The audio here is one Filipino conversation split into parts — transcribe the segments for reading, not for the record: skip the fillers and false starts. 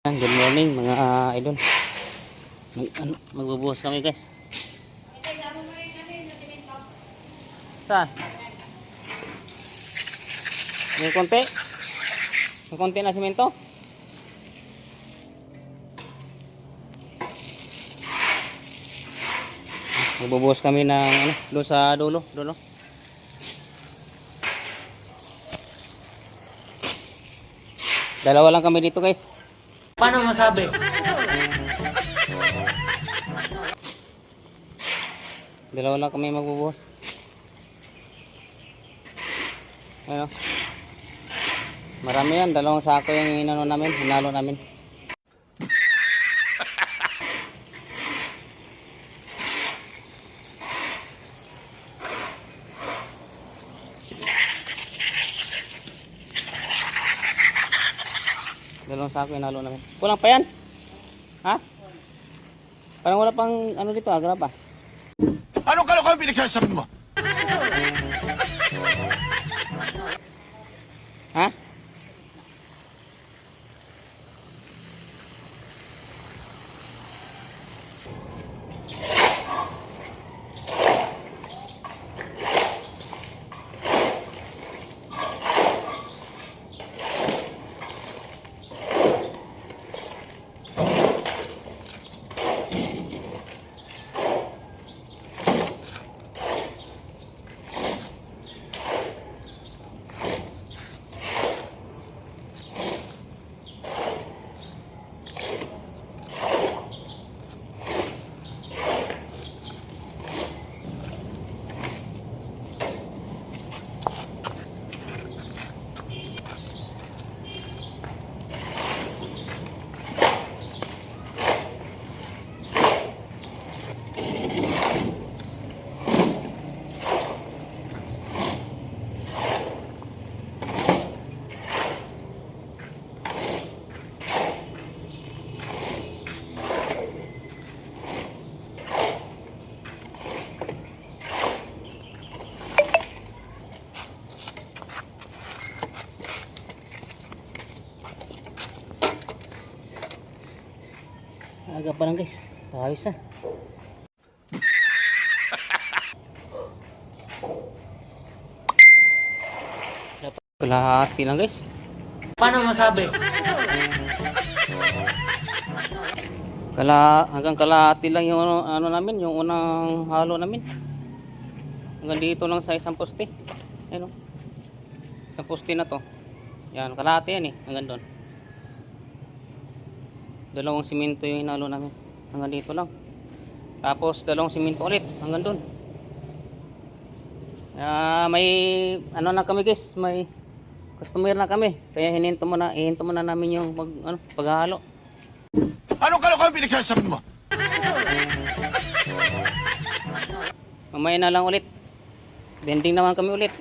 Good morning mga idol. Magbubuhos kami guys. Saan? May konti? May konti na simento? Magbubuhos kami ng doon sa dulo. Dalawa lang kami dito guys. Paano masabi? Dalawa lang kami magbubuhos. Ano? Marami yan, dalawang sako yung hinalo namin. Dalawang sako yung hinalo namin. Kulang pa yan? Ha? Parang wala pang dito, graba. Anong kalokohan pinagsasabi mo? Ha? Aga pa lang guys, pawis na. Kalahati lang guys. Paano masabi? Hanggang kalahati lang yung namin, yung unang halo namin. Hanggang dito lang sa isang poste. Ayun, isang poste na to. Yan, kalahati yan hanggang doon. Dalawang simento yung hinalo namin hanggang dito lang, tapos dalawang simento ulit hanggang doon. May na kami guys, may customer na kami, kaya ihinto muna namin yung paghahalo. Anong kalokohan pinagsasabi mo? Mamaya na lang ulit, bending naman kami ulit.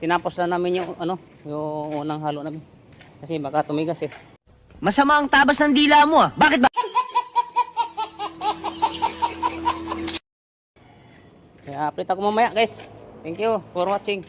Tinapos na namin yung yung unang halo namin kasi baka tumigas eh. Masama ang tabas ng dila mo ah. Bakit ba? Kaya update ako mamaya guys. Thank you for watching.